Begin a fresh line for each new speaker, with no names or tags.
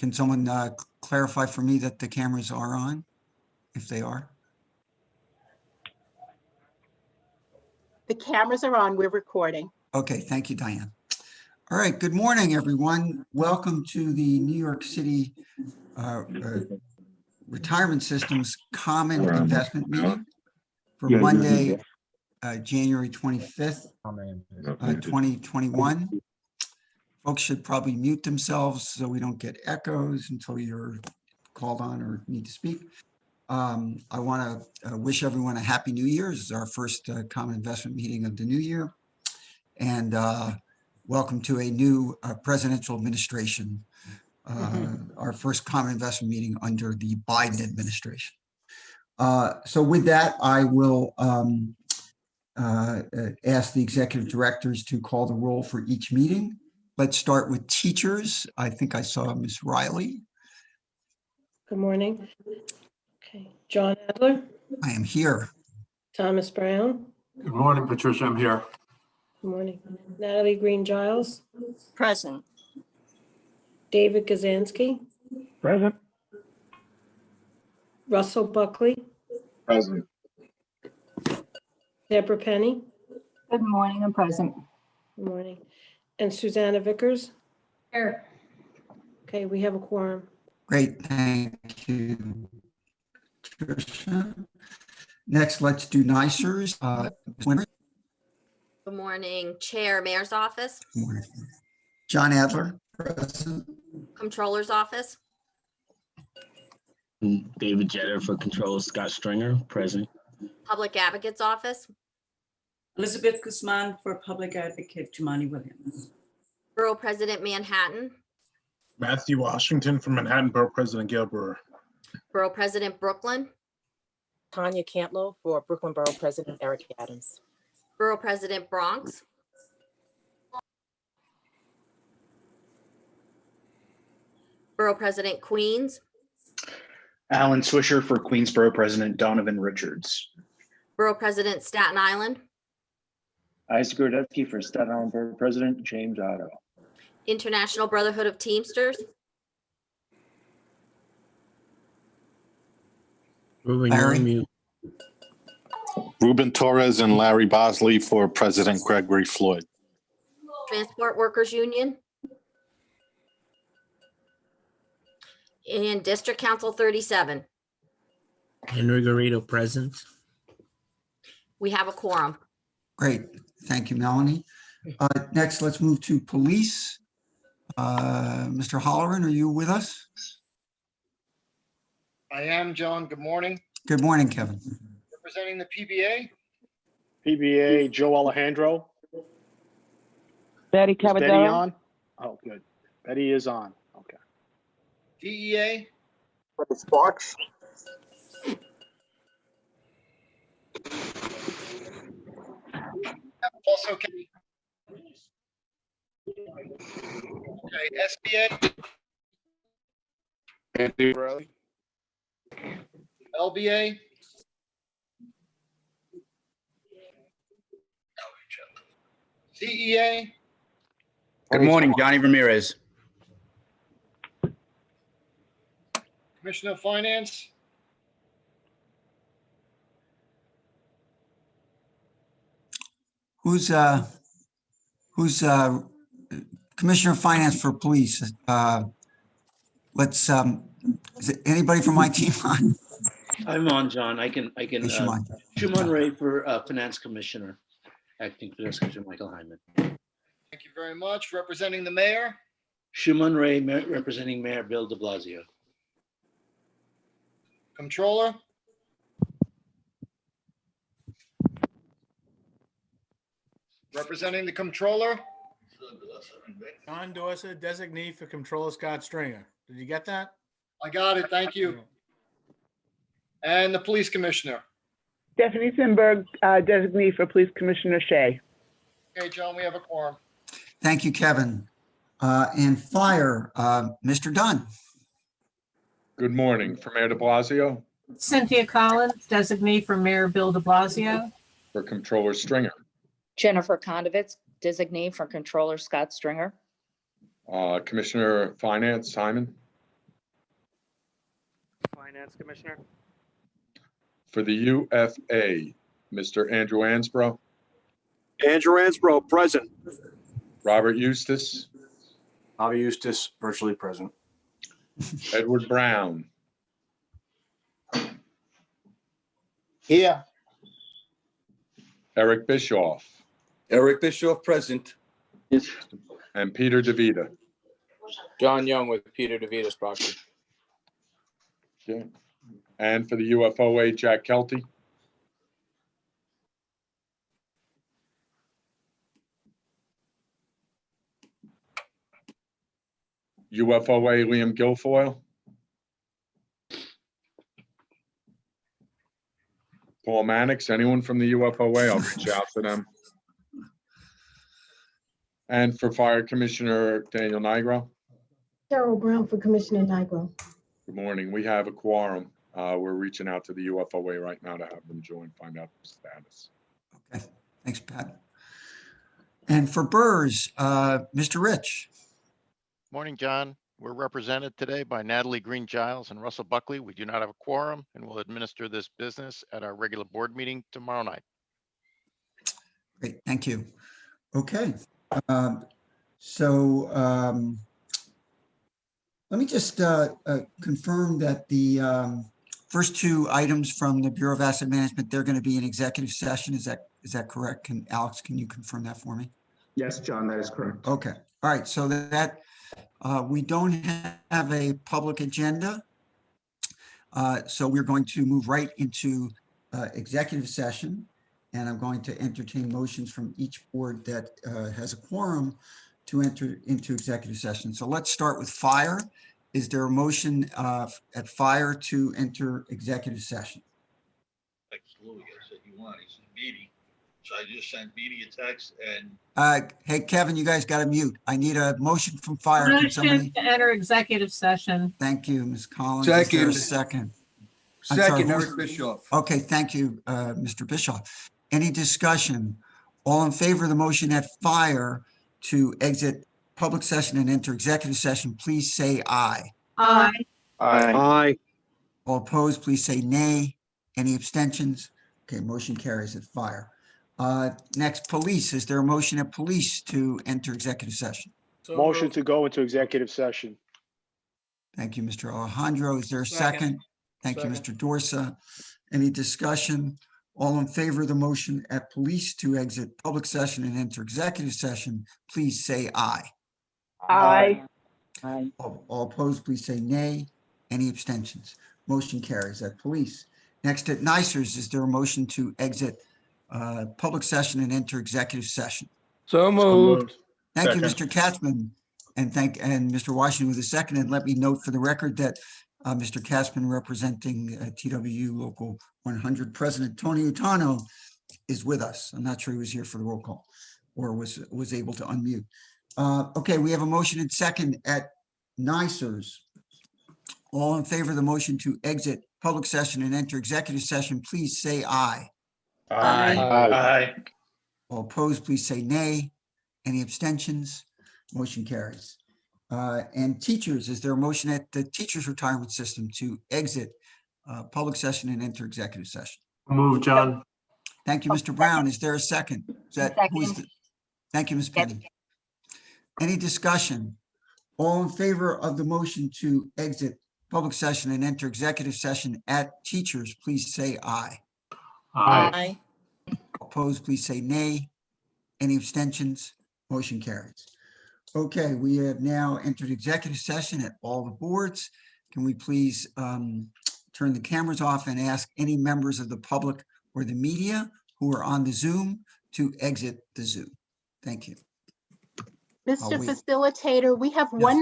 Can someone clarify for me that the cameras are on, if they are?
The cameras are on, we're recording.
Okay, thank you, Diane. All right, good morning, everyone. Welcome to the New York City Retirement Systems Common Investment Meeting for Monday, January 25th, 2021. Folks should probably mute themselves so we don't get echoes until you're called on or need to speak. I want to wish everyone a happy new year. This is our first common investment meeting of the new year. And welcome to a new presidential administration, our first common investment meeting under the Biden administration. So with that, I will ask the executive directors to call the roll for each meeting. Let's start with teachers. I think I saw Ms. Riley.
Good morning. Okay, John Adler,
I am here.
Thomas Brown.
Good morning, Patricia. I'm here.
Good morning. Natalie Green Giles,
Present.
David Kazansky,
Present.
Russell Buckley,
Present.
Deborah Penny.
Good morning, I'm present.
Good morning. And Susanna Vickers.
Here.
Okay, we have a quorum.
Great, thank you, Tricia. Next, let's do NICERS.
Good morning, Chair, Mayor's Office,
John Adler, present.
Controller's Office,
David Jetter for Controller, Scott Stringer, present.
Public Advocate's Office,
Elizabeth Guzman for Public Advocate Jumani Williams.
Borough President Manhattan,
Matthew Washington from Manhattan Borough President Gail Brewer.
Borough President Brooklyn,
Tanya Cantlow for Brooklyn Borough President Eric Adams.
Borough President Bronx, Borough President Queens,
Alan Swisher for Queensborough President Donovan Richards.
Borough President Staten Island,
Isaac Grodetsky for Staten Island Borough President James Otto.
International Brotherhood of Teamsters,
Ruben, you're on mute.
Ruben Torres and Larry Bosley for President Gregory Floyd.
Transport Workers Union, and District Council 37.
Henry Garrido, present.
We have a quorum.
Great, thank you, Melanie. Next, let's move to police. Mr. Holleran, are you with us?
I am, John. Good morning.
Good morning, Kevin.
Representing the PBA.
PBA Joe Alejandro.
Betty
Is Betty
Cavadero.
on? Oh, good. Betty is on. Okay.
DEA.
Sparks.
Also, okay, SBA,
Andy Riley.
LBA. CEA.
Good morning, Johnny Ramirez.
Commissioner of Finance.
Who's Commissioner of Finance for Police? Let's, is it anybody from my team on?
I'm on, John. I can,
Hey, Shuman.
Shuman Ray for Finance Commissioner, Acting Finance Commissioner Michael Hyman.
Thank you very much. Representing the mayor.
Shuman Ray, representing Mayor Bill de Blasio.
Controller. Representing the controller.
John Dorsey, designee for Controller Scott Stringer. Did you get that?
I got it. Thank you. And the police commissioner.
Stephanie Simberg, designee for Police Commissioner Shea.
Okay, John, we have a quorum.
Thank you, Kevin. And fire, Mr. Dunn.
Good morning. For Mayor de Blasio,
Cynthia Collins, designee for Mayor Bill de Blasio.
for Controller Stringer,
Jennifer Kondovitz, designee for Controller Scott Stringer.
Commissioner of Finance, Simon,
Finance Commissioner.
For the UFA, Mr. Andrew Ansbro,
Andrew Ansbro, present.
Robert Eustace,
Bobby Eustace, virtually present.
Edward Brown,
Here.
Eric Bischoff,
Eric Bischoff, present.
and Peter DeVita.
John Young with Peter DeVita's proxy.
Okay. And for the UFOA, Jack Kelty, UFOA, Liam Guilfoyle, Paul Mannix, anyone from the UFOA? I'll reach out to them. And for Fire Commissioner Daniel Nigro.
Carol Brown for Commissioner Nigro.
Good morning. We have a quorum. We're reaching out to the UFOA right now to have them join, find out the status.
Okay, thanks, Pat. And for BRRS, Mr. Rich.
Morning, John. We're represented today by Natalie Green Giles and Russell Buckley. We do not have a quorum and will administer this business at our regular board meeting tomorrow night.
Great, thank you. Okay, let me just confirm that the first two items from the Bureau of Asset Management, they're going to be in executive session. Is that correct? Alex, can you confirm that for me?
Yes, John, that is correct.
Okay, all right, so that we don't have a public agenda. So we're going to move right into executive session. And I'm going to entertain motions from each board that has a quorum to enter into executive session. So let's start with fire. Is there a motion at fire to enter executive session?
Absolutely. I said you want. He said meeting. So I just sent media text and.
Hey, Kevin, you guys got to mute. I need a motion from fire. Can
Motion
somebody?
to enter executive session.
Thank you, Ms. Collins. Is there a
Second.
second? I'm sorry,
Second,
who's-
Eric Bischoff.
Okay, thank you, Mr. Bischoff. Any discussion? All in favor of the motion at fire to exit public session and enter executive session, please say aye.
Aye.
Aye.
All opposed, please say nay. Any abstentions? Okay, motion carries at fire. Next, police. Is there a motion at police to enter executive session?
So
Motion
moved.
to go into executive session.
Thank you, Mr. Alejandro. Is there a
Second.
second? Thank you,
Second.
Mr. Dorsa. Any discussion? All in favor of the motion at police to exit public session and enter executive session, please say aye.
Aye.
All opposed, please say nay. Any abstentions? Motion carries at police. Next at NICERS, is there a motion to exit public session and enter executive session?
So moved.
Thank you, Mr. Katzman, and Mr. Washington with a second. And let me note for the record that Mr. Katzman, representing TWU Local 100, President Tony Utano is with us. I'm not sure he was here for the roll call or was able to unmute. Okay, we have a motion and second at NICERS. All in favor of the motion to exit public session and enter executive session, please say aye.
Aye. Aye.
All opposed, please say nay. Any abstentions? Motion carries. And teachers, is there a motion at the teachers retirement system to exit public session and enter executive session?
Move, John.
Thank you, Mr. Brown. Is there a second? Is that who is the? Thank you, Ms. Penny. Any discussion? All in favor of the motion to exit public session and enter executive session at teachers, please say aye.
Aye.
Opposed, please say nay. Any abstentions? Motion carries. Okay, we have now entered executive session at all the boards. Can we please turn the cameras off and ask any members of the public or the media who are on the Zoom to exit the Zoom? Thank you.
Mr.
wait.
Facilitator, we have
Yes.
one